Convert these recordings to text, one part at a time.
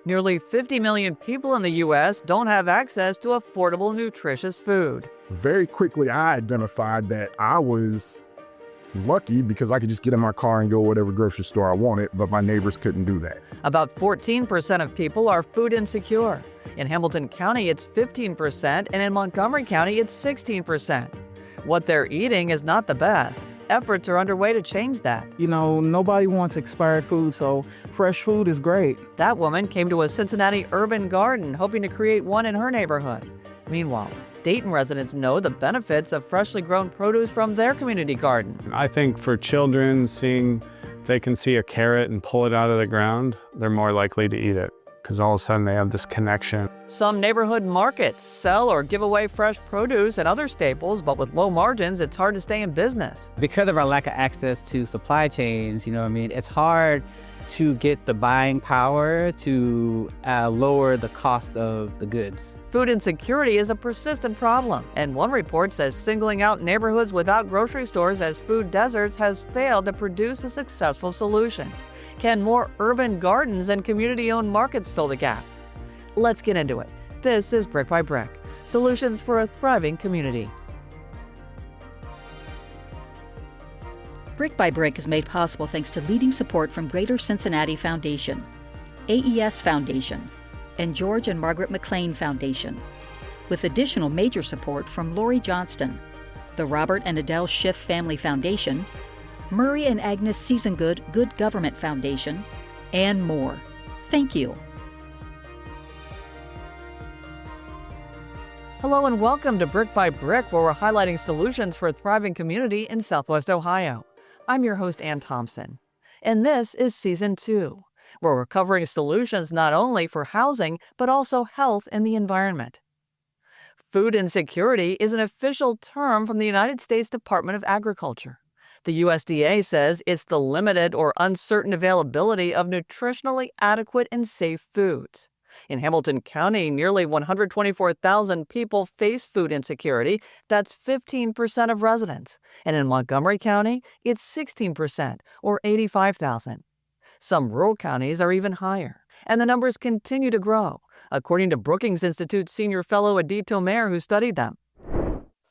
Nearly 50 million people in the U.S. don't have access to affordable, nutritious food. Very quickly, I identified that I was lucky because I could just get in my car and go whatever grocery store I wanted, but my neighbors couldn't do that. About 14% of people are food insecure. In Hamilton County, it's 15%, and in Montgomery County, it's 16%. What they're eating is not the best. Efforts are underway to change that. Nobody wants expired food, so fresh food is great. That woman came to a Cincinnati urban garden hoping to create one in her neighborhood. Meanwhile, Dayton residents know the benefits of freshly grown produce from their community garden. I think for children, seeing they can see a carrot and pull it out of the ground, they're more likely to eat it because all of a sudden they have this connection. Some neighborhood markets sell or give away fresh produce and other staples, but with low margins, it's hard to stay in business. Because of our lack of access to supply chains, it's hard to get the buying power to lower the cost of the goods. Food insecurity is a persistent problem, and one report says singling out neighborhoods without grocery stores as food deserts has failed to produce a successful solution. Can more urban gardens and community-owned markets fill the gap? Let's get into it. This is Brick by Brick, solutions for a thriving community. Brick by Brick is made possible thanks to leading support from Greater Cincinnati Foundation, AES Foundation, and George and Margaret McLean Foundation, with additional major support from Lori Johnston, the Robert and Adele Schiff Family Foundation, Murray and Agnes Seasongood Good Government Foundation, and more. Thank you. Hello and welcome to Brick by Brick, where we're highlighting solutions for a thriving community in Southwest Ohio. I'm your host, Ann Thompson, and this is Season 2, where we're covering solutions not only for housing, but also health and the environment. Food insecurity is an official term from the United States Department of Agriculture. The USDA says it's the limited or uncertain availability of nutritionally adequate and safe foods. In Hamilton County, nearly 124,000 people face food insecurity. That's 15% of residents. And in Montgomery County, it's 16%, or 85,000. Some rural counties are even higher, and the numbers continue to grow, according to Brookings Institute senior fellow Adie Tomer, who studied them.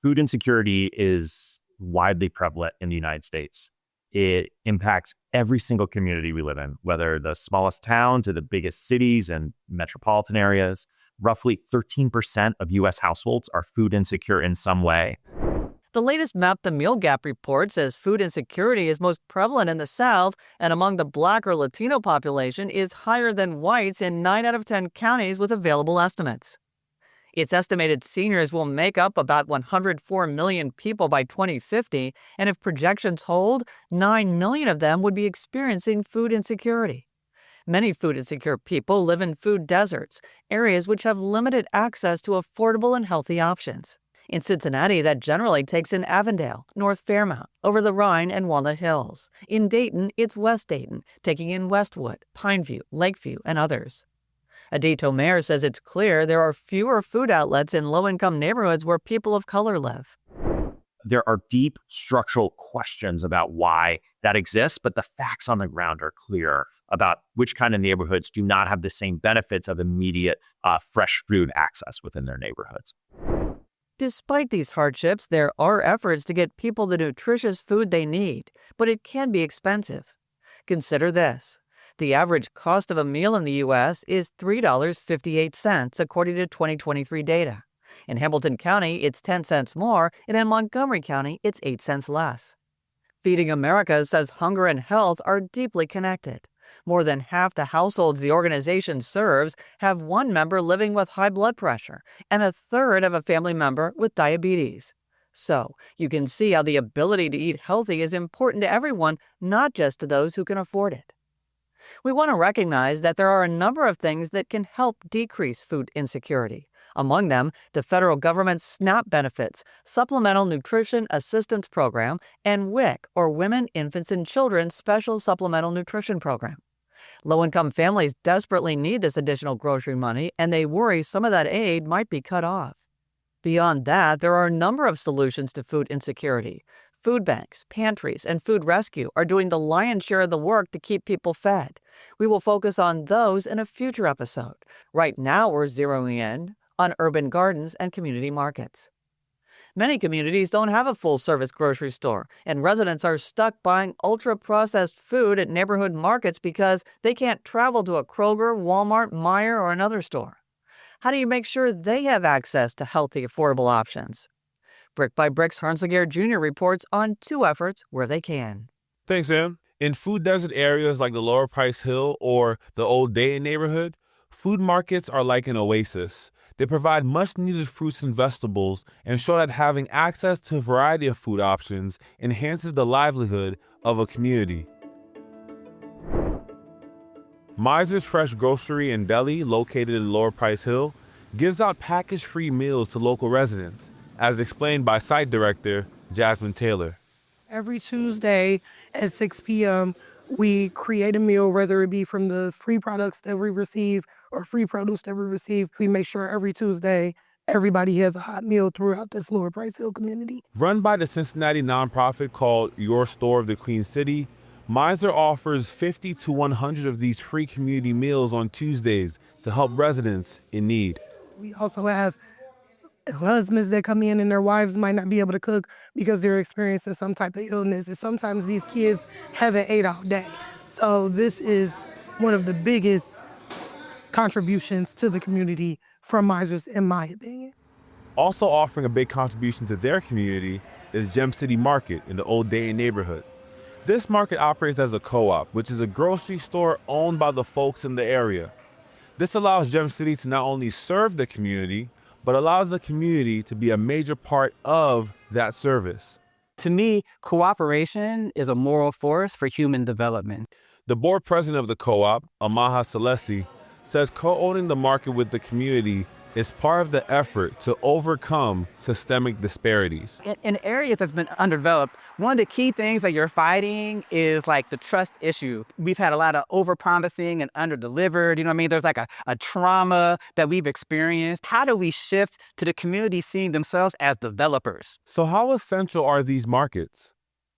Food insecurity is widely prevalent in the United States. It impacts every single community we live in, whether the smallest town to the biggest cities and metropolitan areas. Roughly 13% of U.S. households are food insecure in some way. The latest Map the Meal Gap report says food insecurity is most prevalent in the South and among the Black or Latino population is higher than whites in 9 out of 10 counties with available estimates. It's estimated seniors will make up about 104 million people by 2050, and if projections hold, 9 million of them would be experiencing food insecurity. Many food insecure people live in food deserts, areas which have limited access to affordable and healthy options. In Cincinnati, that generally takes in Avondale, North Fairmount, over the Rhine and Walnut Hills. In Dayton, it's West Dayton, taking in Westwood, Pineview, Lakeview, and others. Adie Tomer says it's clear there are fewer food outlets in low-income neighborhoods where people of color live. There are deep structural questions about why that exists, but the facts on the ground are clear about which kind of neighborhoods do not have the same benefits of immediate fresh food access within their neighborhoods. Despite these hardships, there are efforts to get people the nutritious food they need, but it can be expensive. Consider this. The average cost of a meal in the U.S. is $3.58, according to 2023 data. In Hamilton County, it's 10 cents more, and in Montgomery County, it's 8 cents less. Feeding America says hunger and health are deeply connected. More than half the households the organization serves have one member living with high blood pressure, and a third have a family member with diabetes. So, you can see how the ability to eat healthy is important to everyone, not just to those who can afford it. We want to recognize that there are a number of things that can help decrease food insecurity. Among them, the federal government's SNAP benefits, Supplemental Nutrition Assistance Program, and WIC, or Women, Infants, and Children Special Supplemental Nutrition Program. Low-income families desperately need this additional grocery money, and they worry some of that aid might be cut off. Beyond that, there are a number of solutions to food insecurity. Food banks, pantries, and food rescue are doing the lion's share of the work to keep people fed. We will focus on those in a future episode. Right now, we're zeroing in on urban gardens and community markets. Many communities don't have a full-service grocery store, and residents are stuck buying ultra-processed food at neighborhood markets because they can't travel to a Kroger, Walmart, Meiser, or another store. How do you make sure they have access to healthy, affordable options? Brick by Brick's Harnsegair Jr. reports on two efforts where they can. Thanks, Em. In food desert areas like the Lower Price Hill or the Old Dayton neighborhood, food markets are like an oasis. They provide much-needed fruits and vegetables and show that having access to a variety of food options enhances the livelihood of a community. Meiser's Fresh Grocery and Deli, located in Lower Price Hill, gives out package-free meals to local residents, as explained by site director Jasmine Taylor. Every Tuesday at 6 p.m., we create a meal, whether it be from the free products that we receive or free produce that we receive. We make sure every Tuesday everybody has a hot meal throughout this Lower Price Hill community. Run by the Cincinnati nonprofit called Your Store of the Queen City, Meiser offers 50 to 100 of these free community meals on Tuesdays to help residents in need. We also have husbands that come in and their wives might not be able to cook because they're experiencing some type of illness. And sometimes these kids haven't ate all day. So this is one of the biggest contributions to the community from Meiser's, in my opinion. Also offering a big contribution to their community is Gem City Market in the Old Dayton neighborhood. This market operates as a co-op, which is a grocery store owned by the folks in the area. This allows Gem City to not only serve the community, but allows the community to be a major part of that service. To me, cooperation is a moral force for human development. The board president of the co-op, Amaha Sellassie, says co-owning the market with the community is part of the effort to overcome systemic disparities. In areas that's been underdeveloped, one of the key things that you're fighting is like the trust issue. We've had a lot of over-promising and under-delivered, There's like a trauma that we've experienced. How do we shift to the community seeing themselves as developers? So how essential are these markets?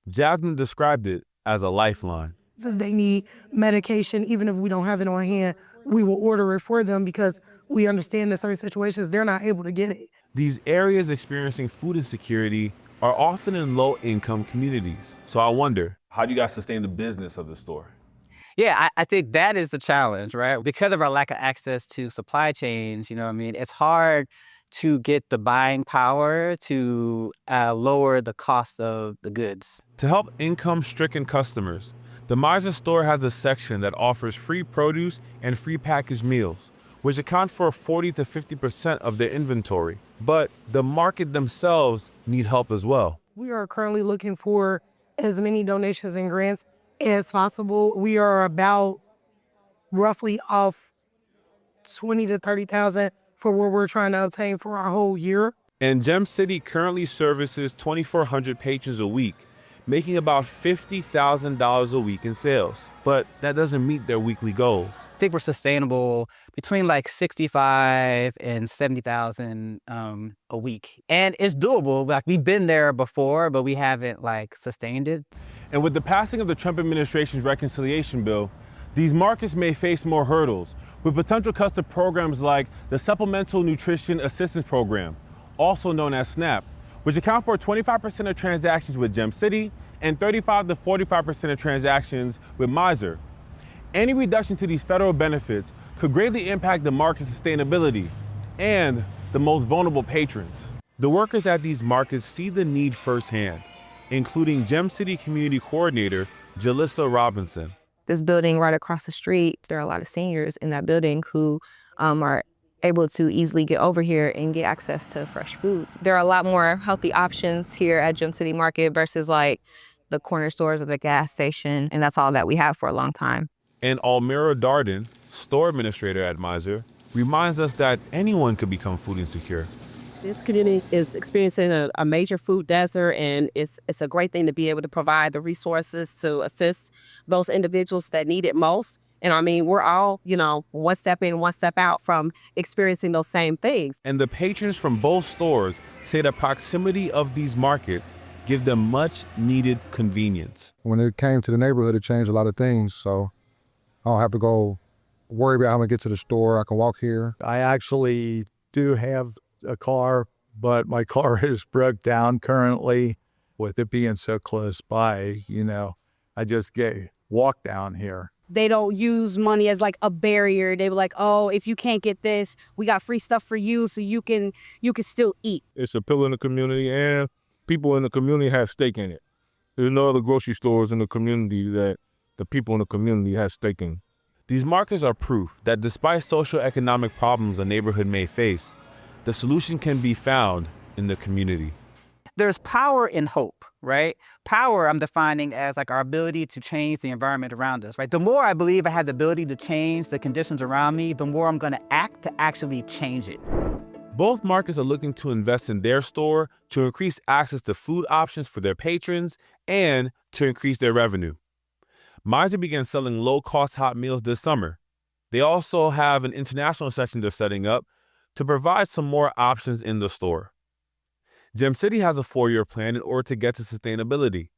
Jasmine described it as a lifeline. If they need medication, even if we don't have it on hand, we will order it for them because we understand in certain situations they're not able to get it. These areas experiencing food insecurity are often in low-income communities. So I wonder, how do you guys sustain the business of the store? Yeah, I think that is the challenge, right? Because of our lack of access to supply chains, it's hard to get the buying power to lower the cost of the goods. To help income-stricken customers, the Meiser store has a section that offers free produce and free packaged meals, which account for 40 to 50% of their inventory. But the market themselves need help as well. We are currently looking for as many donations and grants as possible. We are about roughly off 20 to 30,000 for what we're trying to obtain for our whole year. And Gem City currently services 2,400 patrons a week, making about $50,000 a week in sales. But that doesn't meet their weekly goals. I think we're sustainable between like 65 and 70,000 a week. And it's doable. Like we've been there before, but we haven't sustained it. And with the passing of the Trump administration's reconciliation bill, these markets may face more hurdles, with potential cuts to programs like the Supplemental Nutrition Assistance Program, also known as SNAP, which account for 25% of transactions with Gem City and 35 to 45% of transactions with Meiser. Any reduction to these federal benefits could greatly impact the market's sustainability and the most vulnerable patrons. The workers at these markets see the need firsthand, including Gem City Community Coordinator Jalissa Robinson. This building right across the street, there are a lot of seniors in that building who are able to easily get over here and get access to fresh foods. There are a lot more healthy options here at Gem City Market versus the corner stores or the gas station, and that's all that we have for a long time. And Almira Darden, store administrator at Meiser, reminds us that anyone could become food insecure. This community is experiencing a major food desert, and it's a great thing to be able to provide the resources to assist those individuals that need it most. And we're all, one step in, one step out from experiencing those same things. And the patrons from both stores say the proximity of these markets give them much needed convenience. When it came to the neighborhood, it changed a lot of things. So I don't have to go worry about how I'm gonna get to the store. I can walk here. I actually do have a car, but my car is broke down currently. With it being so close by, I just walk down here. They don't use money as like a barrier. They were like, oh, if you can't get this, we got free stuff for you so you can still eat. It's a pillar in the community, and people in the community have stake in it. There's no other grocery stores in the community that the people in the community have stake in. These markets are proof that despite socioeconomic problems a neighborhood may face, the solution can be found in the community. There's power in hope, right? Power I'm defining as like our ability to change the environment around us, right? The more I believe I have the ability to change the conditions around me, the more I'm gonna act to actually change it. Both markets are looking to invest in their store to increase access to food options for their patrons and to increase their revenue. Meiser began selling low-cost hot meals this summer. They also have an international section they're setting up to provide some more options in the store. Gem City has a 4-year plan in order to get to sustainability.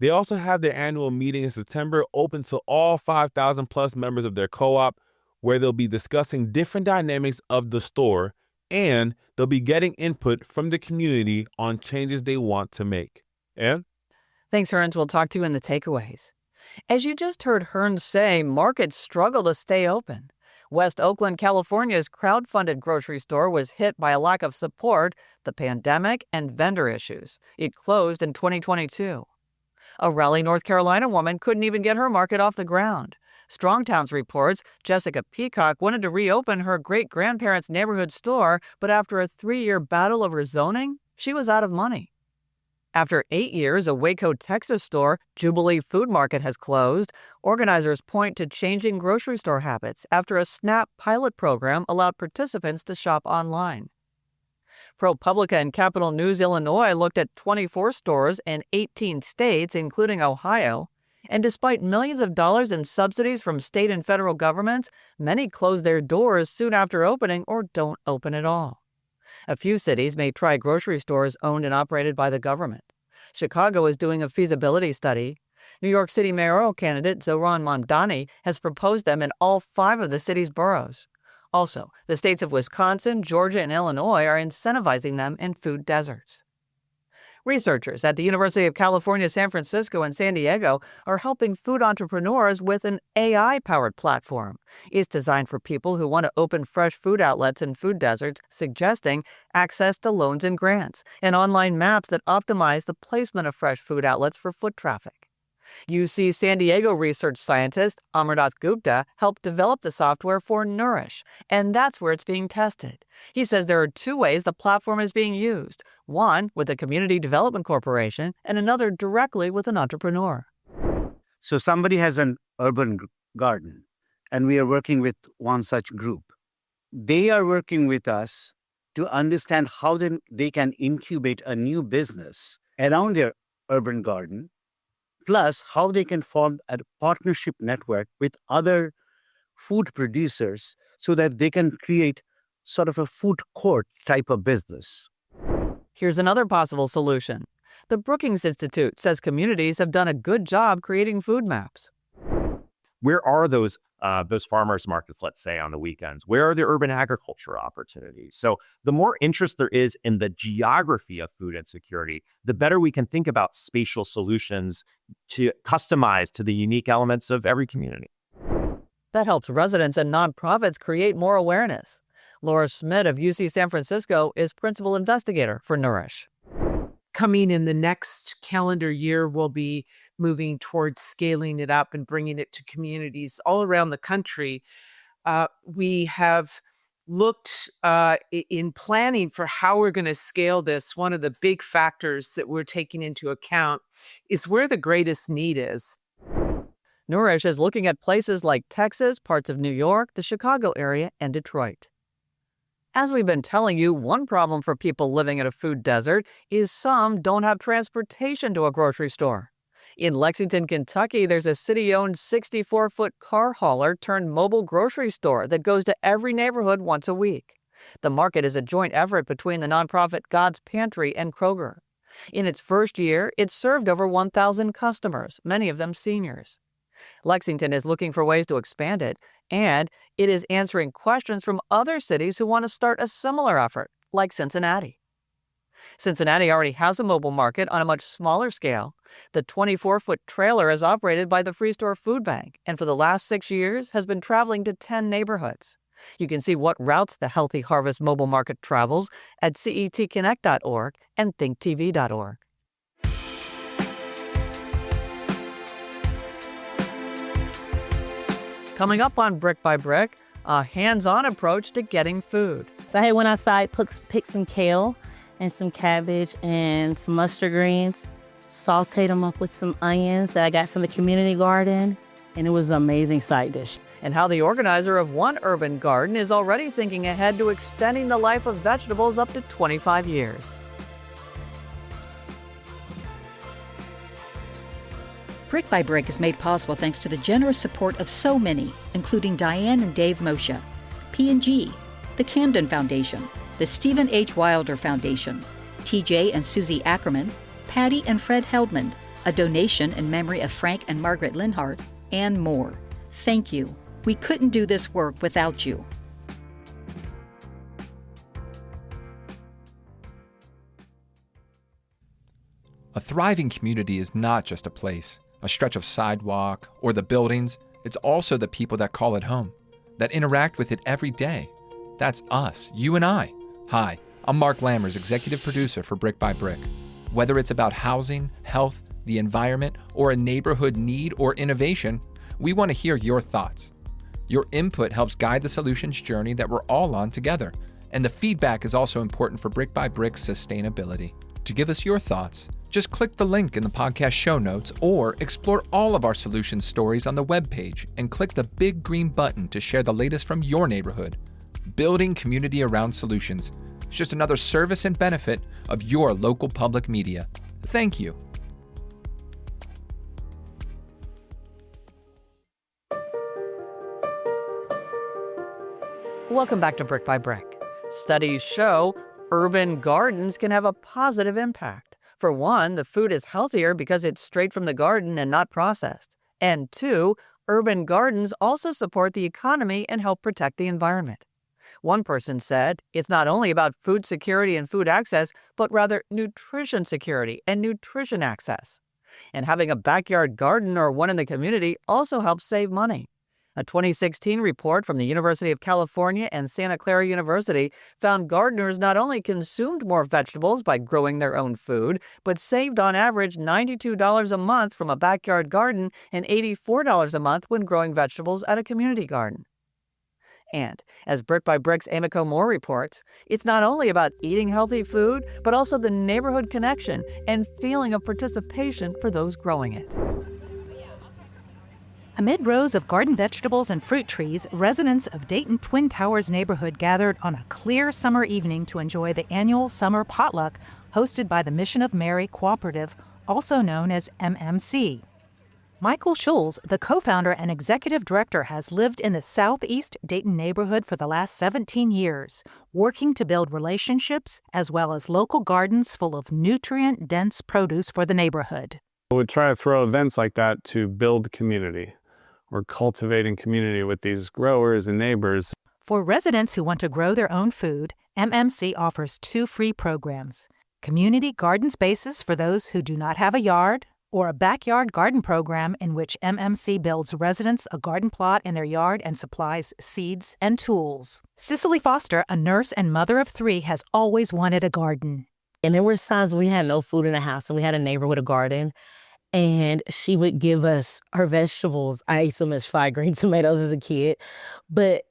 They also have their annual meeting in September open to all 5,000 plus members of their co-op, where they'll be discussing different dynamics of the store, and they'll be getting input from the community on changes they want to make. And Thanks, Hearns. We'll talk to you in the takeaways. As you just heard Hearns say, markets struggle to stay open. West Oakland, California's crowd-funded grocery store was hit by a lack of support, the pandemic, and vendor issues. It closed in 2022. A Raleigh, North Carolina woman couldn't even get her market off the ground. Strongtowns reports Jessica Peacock wanted to reopen her great-grandparents' neighborhood store, but after a 3-year battle over zoning, she was out of money. After 8 years, a Waco, Texas store, Jubilee Food Market, has closed. Organizers point to changing grocery store habits after a SNAP pilot program allowed participants to shop online. ProPublica and Capital News Illinois looked at 24 stores in 18 states, including Ohio. And despite millions of dollars in subsidies from state and federal governments, many close their doors soon after opening or don't open at all. A few cities may try grocery stores owned and operated by the government. Chicago is doing a feasibility study. New York City mayoral candidate Zoran Mamdani has proposed them in all 5 of the city's boroughs. Also, the states of Wisconsin, Georgia, and Illinois are incentivizing them in food deserts. Researchers at the University of California, San Francisco, and San Diego are helping food entrepreneurs with an AI-powered platform. It's designed for people who want to open fresh food outlets in food deserts, suggesting access to loans and grants, and online maps that optimize the placement of fresh food outlets for foot traffic. UC San Diego research scientist Amarnath Gupta helped develop the software for NOURISH, and that's where it's being tested. He says there are 2 ways the platform is being used, one with a community development corporation and another directly with an entrepreneur. So somebody has an urban garden, and we are working with one such group. They are working with us to understand how they can incubate a new business around their urban garden, plus how they can form a partnership network with other food producers so that they can create sort of a food court type of business. Here's another possible solution. The Brookings Institute says communities have done a good job creating food maps. Where are those farmers markets, let's say, on the weekends? Where are the urban agriculture opportunities? So the more interest there is in the geography of food insecurity, the better we can think about spatial solutions to customize to the unique elements of every community. That helps residents and nonprofits create more awareness. Laura Schmidt of UC San Francisco is principal investigator for NOURISH. Coming in the next calendar year, we'll be moving towards scaling it up and bringing it to communities all around the country. We have looked in planning for how we're going to scale this. One of the big factors that we're taking into account is where the greatest need is. NOURISH is looking at places like Texas, parts of New York, the Chicago area, and Detroit. As we've been telling you, one problem for people living in a food desert is some don't have transportation to a grocery store. In Lexington, Kentucky, there's a city-owned 64-foot car hauler turned mobile grocery store that goes to every neighborhood once a week. The market is a joint effort between the nonprofit God's Pantry and Kroger. In its first year, it served over 1,000 customers, many of them seniors. Lexington is looking for ways to expand it, and it is answering questions from other cities who want to start a similar effort, like Cincinnati. Cincinnati already has a mobile market on a much smaller scale. The 24-foot trailer is operated by the Free Store Food Bank, and for the last 6 years has been traveling to 10 neighborhoods. You can see what routes the Healthy Harvest mobile market travels at cetconnect.org and thinktv.org. Coming up on Brick by Brick, a hands-on approach to getting food. So I went outside, picked some kale and some cabbage and some mustard greens, sauteed them up with some onions that I got from the community garden, and it was an amazing side dish. And how the organizer of one urban garden is already thinking ahead to extending the life of vegetables up to 25 years. Brick by Brick is made possible thanks to the generous support of so many, including Diane and Dave Moshe, P&G, the Camden Foundation, the Stephen H. Wilder Foundation, TJ and Susie Ackerman, Patty and Fred Heldman, a donation in memory of Frank and Margaret Linhart, and more. Thank you. We couldn't do this work without you. A thriving community is not just a place, a stretch of sidewalk, or the buildings. It's also the people that call it home, that interact with it every day. That's us, you and I. Hi, I'm Mark Lammers, executive producer for Brick by Brick. Whether it's about housing, health, the environment, or a neighborhood need or innovation, we want to hear your thoughts. Your input helps guide the solutions journey that we're all on together, and the feedback is also important for Brick by Brick's sustainability. To give us your thoughts, just click the link in the podcast show notes or explore all of our solutions stories on the webpage and click the big green button to share the latest from your neighborhood. Building community around solutions. It's just another service and benefit of your local public media. Thank you. Welcome back to Brick by Brick. Studies show urban gardens can have a positive impact. For one, the food is healthier because it's straight from the garden and not processed. And two, urban gardens also support the economy and help protect the environment. One person said, it's not only about food security and food access, but rather nutrition security and nutrition access. And having a backyard garden or one in the community also helps save money. A 2016 report from the University of California and Santa Clara University found gardeners not only consumed more vegetables by growing their own food, but saved on average $92 a month from a backyard garden and $84 a month when growing vegetables at a community garden. And, as Brick by Brick's Emiko Moore reports, it's not only about eating healthy food, but also the neighborhood connection and feeling of participation for those growing it. Amid rows of garden vegetables and fruit trees, residents of Dayton Twin Towers neighborhood gathered on a clear summer evening to enjoy the annual summer potluck hosted by the Mission of Mary Cooperative, also known as MMC. Michael Schulz, the co-founder and executive director, has lived in the southeast Dayton neighborhood for the last 17 years, working to build relationships as well as local gardens full of nutrient-dense produce for the neighborhood. We try to throw events like that to build community. We're cultivating community with these growers and neighbors. For residents who want to grow their own food, MMC offers 2 free programs: community garden spaces for those who do not have a yard, or a backyard garden program in which MMC builds residents a garden plot in their yard and supplies seeds and tools. Cicely Foster, a nurse and mother of 3, has always wanted a garden. And there were times we had no food in the house, and we had a neighbor with a garden. And she would give us her vegetables. I ate so much fried green tomatoes as a kid. But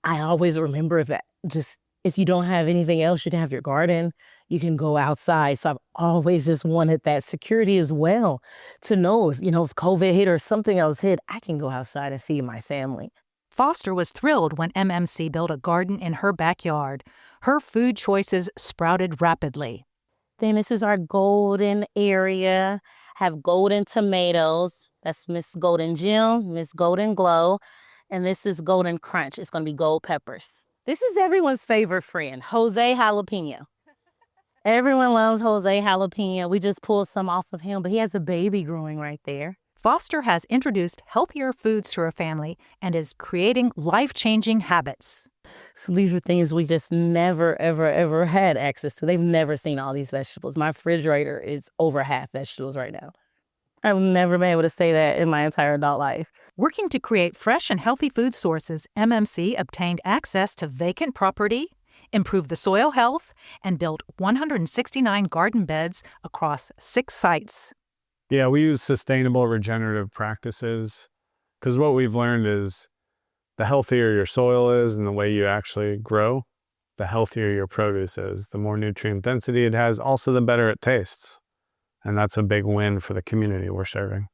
I always remember that just if you don't have anything else, you can have your garden. You can go outside. So I've always just wanted that security as well, to know if COVID hit or something else hit, I can go outside and feed my family. Foster was thrilled when MMC built a garden in her backyard. Her food choices sprouted rapidly. Then this is our golden area. Have golden tomatoes. That's Miss Golden Gem, Miss Golden Glow. And this is Golden Crunch. It's going to be gold peppers. This is everyone's favorite friend, Jose Jalapeno. Everyone loves Jose jalapeno. We just pulled some off of him, but he has a baby growing right there. Foster has introduced healthier foods to her family and is creating life-changing habits. So these are things we just never, ever, ever had access to. They've never seen all these vegetables. My refrigerator is over half vegetables right now. I've never been able to say that in my entire adult life. Working to create fresh and healthy food sources, MMC obtained access to vacant property, improved the soil health, and built 169 garden beds across 6 sites. Yeah, we use sustainable regenerative practices because what we've learned is the healthier your soil is and the way you actually grow, the healthier your produce is. The more nutrient density it has, also the better it tastes. And that's a big win for the community we're serving.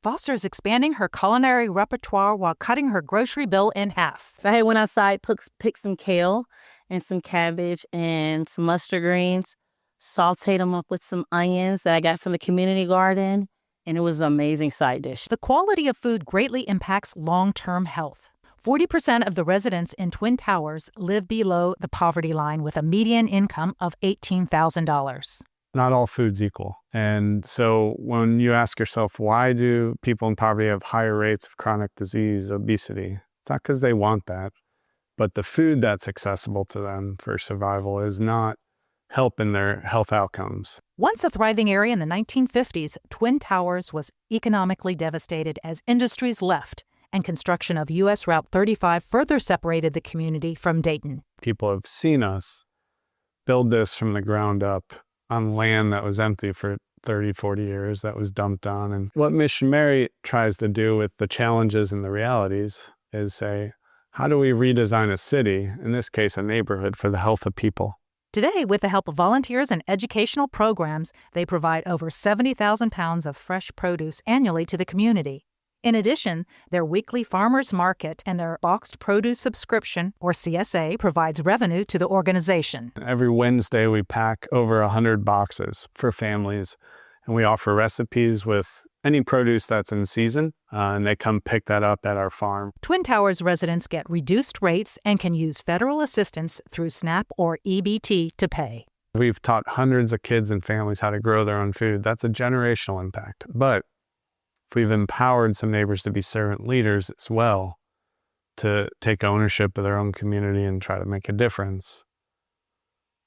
Foster's expanding her culinary repertoire while cutting her grocery bill in half. So I went outside, picked some kale and some cabbage and some mustard greens, sauteed them up with some onions that I got from the community garden, and it was an amazing side dish. The quality of food greatly impacts long-term health. 40% of the residents in Twin Towers live below the poverty line with a median income of $18,000. Not all food's equal. And so when you ask yourself, why do people in poverty have higher rates of chronic disease, obesity? It's not because they want that, but the food that's accessible to them for survival is not helping their health outcomes. Once a thriving area in the 1950s, Twin Towers was economically devastated as industries left and construction of U.S. Route 35 further separated the community from Dayton. People have seen us build this from the ground up on land that was empty for 30, 40 years, that was dumped on. And what Mission Mary tries to do with the challenges and the realities is say, how do we redesign a city, in this case a neighborhood, for the health of people? Today, with the help of volunteers and educational programs, they provide over 70,000 pounds of fresh produce annually to the community. In addition, their weekly farmers market and their boxed produce subscription, or CSA, provides revenue to the organization. Every Wednesday, we pack over 100 boxes for families, and we offer recipes with any produce that's in season, and they come pick that up at our farm. Twin Towers residents get reduced rates and can use federal assistance through SNAP or EBT to pay. We've taught hundreds of kids and families how to grow their own food. That's a generational impact. But if we've empowered some neighbors to be servant leaders as well, to take ownership of their own community and try to make a difference,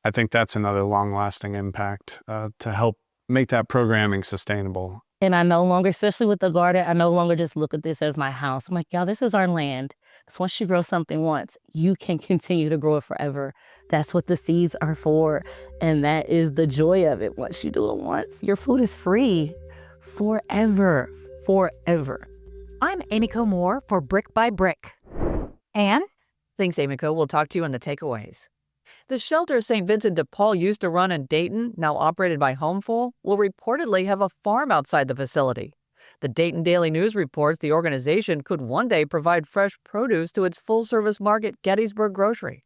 I think that's another long-lasting impact to help make that programming sustainable. And I no longer, especially with the garden, I no longer just look at this as my house. I'm like, y'all, this is our land. Because once you grow something once, you can continue to grow it forever. That's what the seeds are for. And that is the joy of it. Once you do it once, your food is free forever. Forever. I'm Amiko Moore for Brick by Brick. And? Thanks, Amiko. We'll talk to you on the takeaways. The shelter St. Vincent de Paul used to run in Dayton, now operated by Homeful, will reportedly have a farm outside the facility. The Dayton Daily News reports the organization could one day provide fresh produce to its full-service market, Gettysburg Grocery.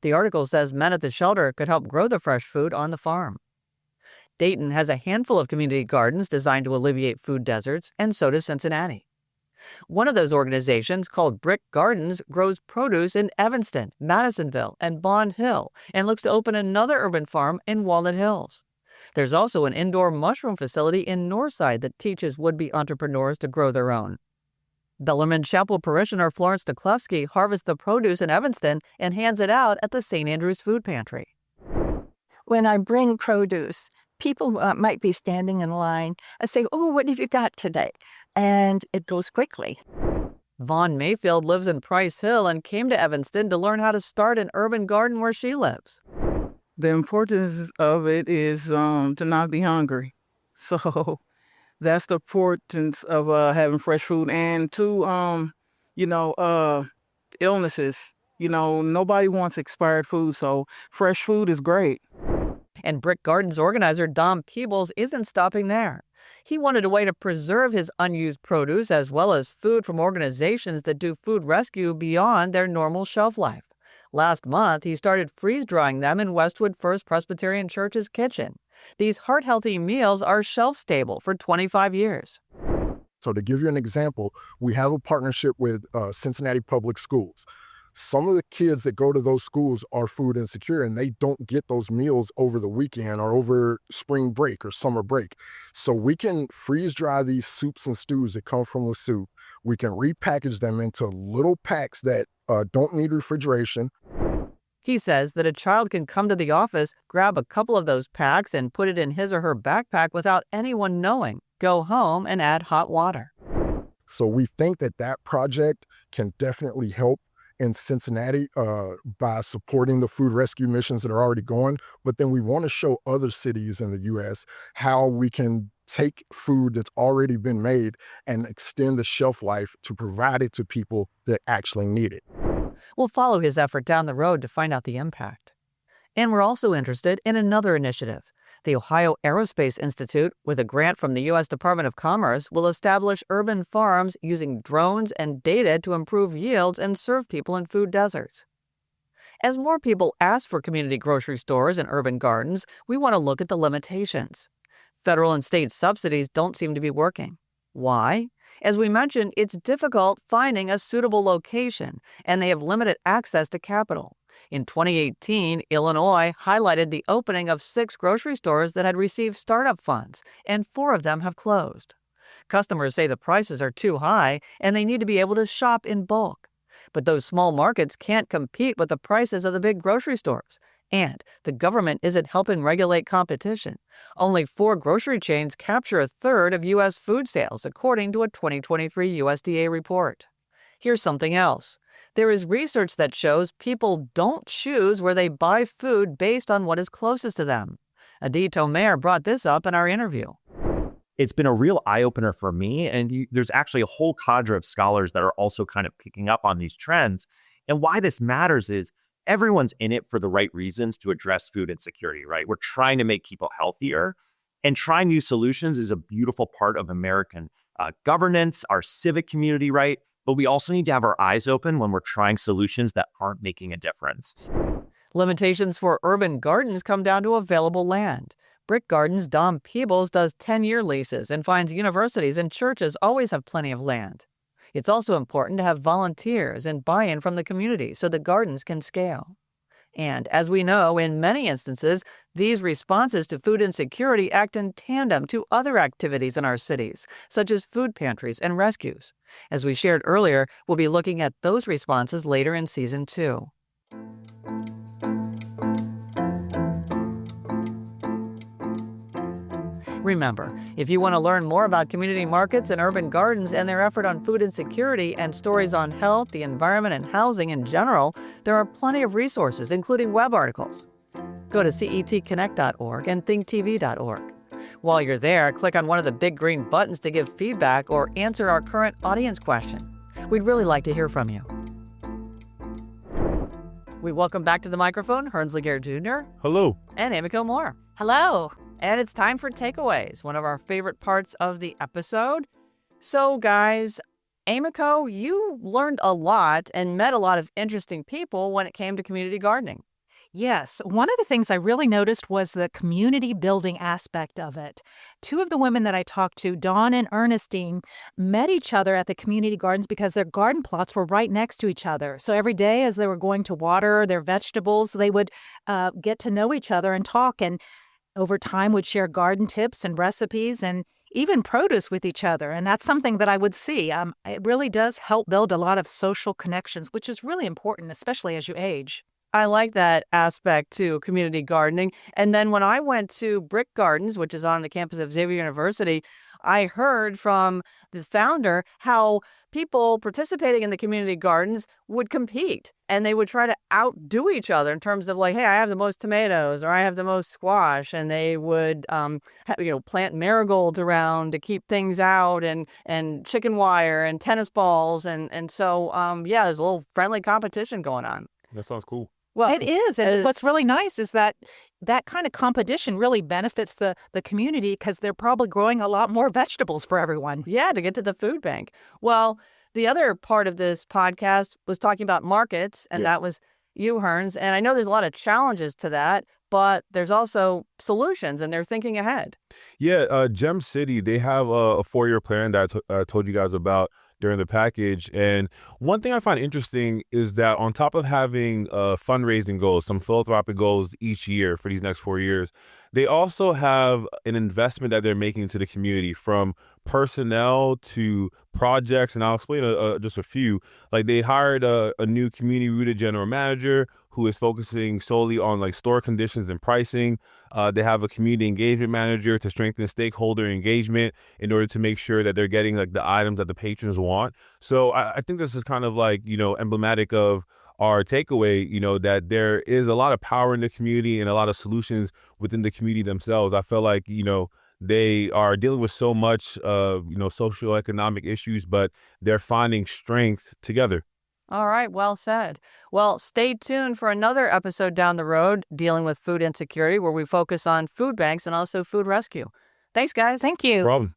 The article says men at the shelter could help grow the fresh food on the farm. Dayton has a handful of community gardens designed to alleviate food deserts, and so does Cincinnati. One of those organizations, called Brick Gardens, grows produce in Evanston, Madisonville, and Bond Hill, and looks to open another urban farm in Walnut Hills. There's also an indoor mushroom facility in Northside that teaches would-be entrepreneurs to grow their own. Bellarmine Chapel parishioner Florence Duklevsky harvests the produce in Evanston and hands it out at the St. Andrew's Food Pantry. When I bring produce, people might be standing in line. I say, oh, what have you got today? And it goes quickly. Vaughn Mayfield lives in Price Hill and came to Evanston to learn how to start an urban garden where she lives. The importance of it is to not be hungry. So that's the importance of having fresh food. And two, illnesses. Nobody wants expired food, so fresh food is great. And Brick Gardens organizer Dom Peebles isn't stopping there. He wanted a way to preserve his unused produce as well as food from organizations that do food rescue beyond their normal shelf life. Last month, he started freeze-drying them in Westwood First Presbyterian Church's kitchen. These heart-healthy meals are shelf-stable for 25 years. So to give you an example, we have a partnership with Cincinnati Public Schools. some of the kids that go to those schools are food insecure, and they don't get those meals over the weekend or over spring break or summer break. So we can freeze dry these soups and stews that come from the soup. We can repackage them into little packs that don't need refrigeration. He says that a child can come to the office, grab a couple of those packs and put it in his or her backpack without anyone knowing, go home and add hot water. So we think that that project can definitely help in Cincinnati by supporting the food rescue missions that are already going. But then we want to show other cities in the U.S. how we can take food that's already been made and extend the shelf life to provide it to people that actually need it. We'll follow his effort down the road to find out the impact. And we're also interested in another initiative. The Ohio Aerospace Institute, with a grant from the U.S. Department of Commerce, will establish urban farms using drones and data to improve yields and serve people in food deserts. As more people ask for community grocery stores and urban gardens, we want to look at the limitations. Federal and state subsidies don't seem to be working. Why? As we mentioned, it's difficult finding a suitable location, and they have limited access to capital. In 2018, Illinois highlighted the opening of 6 grocery stores that had received startup funds, and 4 of them have closed. Customers say the prices are too high, and they need to be able to shop in bulk. But those small markets can't compete with the prices of the big grocery stores. And the government isn't helping regulate competition. Only 4 grocery chains capture a third of U.S. food sales, according to a 2023 USDA report. Here's something else. There is research that shows people don't choose where they buy food based on what is closest to them. Adie Tomer brought this up in our interview. It's been a real eye-opener for me, and there's actually a whole cadre of scholars that are also kind of picking up on these trends. And why this matters is everyone's in it for the right reasons to address food insecurity, right? We're trying to make people healthier, and trying new solutions is a beautiful part of American governance, our civic community, right? But we also need to have our eyes open when we're trying solutions that aren't making a difference. Limitations for urban gardens come down to available land. Brick Gardens' Domonique Peebles does 10-year leases and finds universities and churches always have plenty of land. It's also important to have volunteers and buy-in from the community so the gardens can scale. And as we know, in many instances, these responses to food insecurity act in tandem to other activities in our cities, such as food pantries and rescues. As we shared earlier, we'll be looking at those responses later in Season 2. Remember, if you want to learn more about community markets and urban gardens and their effort on food insecurity and stories on health, the environment, and housing in general, there are plenty of resources, including web articles. Go to cetconnect.org and thinktv.org. While you're there, click on one of the big green buttons to give feedback or answer our current audience question. We'd really like to hear from you. We welcome back to the microphone Hernsley Gare Jr. Hello. And Emiko Moore. Hello. And it's time for takeaways, one of our favorite parts of the episode. So, guys, Emiko, you learned a lot and met a lot of interesting people when it came to community gardening. Yes, one of the things I really noticed was the community building aspect of it. 2 of the women that I talked to, Dawn and Ernestine, met each other at the community gardens because their garden plots were right next to each other. So every day as they were going to water their vegetables, they would get to know each other and talk, and over time would share garden tips and recipes and even produce with each other. And that's something that I would see. It really does help build a lot of social connections, which is really important, especially as you age. I like that aspect to community gardening. And then when I went to Brick Gardens, which is on the campus of Xavier University, I heard from the founder how people participating in the community gardens would compete and they would try to outdo each other in terms of like, hey, I have the most tomatoes or I have the most squash. And they would, plant marigolds around to keep things out and chicken wire and tennis balls. And so, there's a little friendly competition going on. That sounds cool. Well, it is. And what's really nice is that kind of competition really benefits the community because they're probably growing a lot more vegetables for everyone. Yeah, to get to the food bank. Well, the other part of this podcast was talking about markets, and that was you, Herns. And I know there's a lot of challenges to that, but there's also solutions, and they're thinking ahead. Yeah, Gem City, they have a 4-year plan that I told you guys about during the package. And one thing I find interesting is that on top of having fundraising goals, some philanthropic goals each year for these next 4 years, they also have an investment that they're making to the community, from personnel to projects. And I'll explain just a few. Like, they hired a new community-rooted general manager who is focusing solely on like store conditions and pricing. They have a community engagement manager to strengthen stakeholder engagement in order to make sure that they're getting like the items that the patrons want. So I think this is kind of like, emblematic of our takeaway, that there is a lot of power in the community and a lot of solutions within the community themselves. I feel like, they are dealing with so much, socioeconomic issues, but they're finding strength together. All right, well said. Well, stay tuned for another episode down the road dealing with food insecurity, where we focus on food banks and also food rescue. Thanks, guys. Thank you. No problem.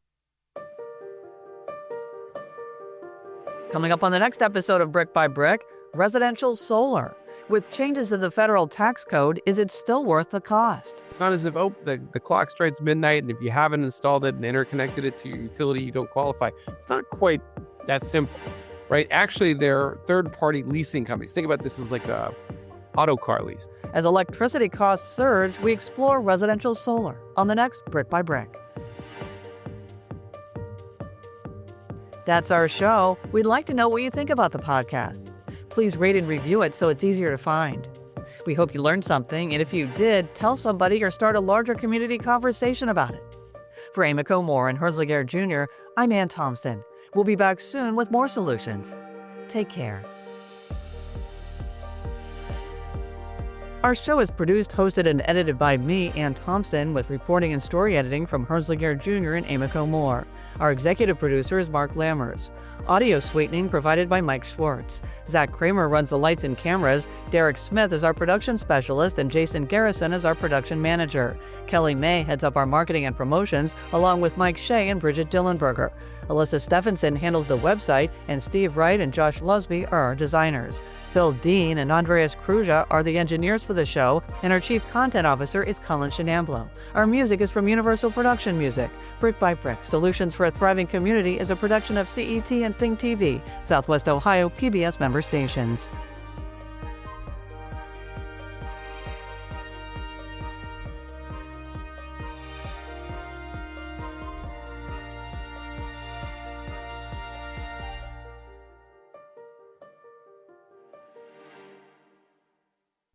Coming up on the next episode of Brick by Brick, residential solar. With changes to the federal tax code, is it still worth the cost? It's not as if, the clock strikes midnight, and if you haven't installed it and interconnected it to your utility, you don't qualify. It's not quite that simple, right? Actually, there are third-party leasing companies. Think about this as like a auto car lease. As electricity costs surge, we explore residential solar on the next Brick by Brick. That's our show. We'd like to know what you think about the podcast. Please rate and review it so it's easier to find. We hope you learned something, and if you did, tell somebody or start a larger community conversation about it. For Amiko Moore and Herzliger Jr., I'm Ann Thompson. We'll be back soon with more solutions. Take care. Our show is produced, hosted, and edited by me, Ann Thompson, with reporting and story editing from Herzliger Jr. and Amiko Moore. Our executive producer is Mark Lammers. Audio sweetening provided by Mike Schwartz. Zach Kramer runs the lights and cameras. Derek Smith is our production specialist, and Jason Garrison is our production manager. Kelly May heads up our marketing and promotions, along with Mike Shea and Bridget Dillenberger. Alyssa Stephenson handles the website, and Steve Wright and Josh Lusby are our designers. Bill Dean and Andreas Kruja are the engineers for the show, and our chief content officer is Colin Shenamblo. Our music is from Universal Production Music. Brick by Brick, Solutions for a Thriving Community is a production of CET and Think TV, Southwest Ohio PBS member stations.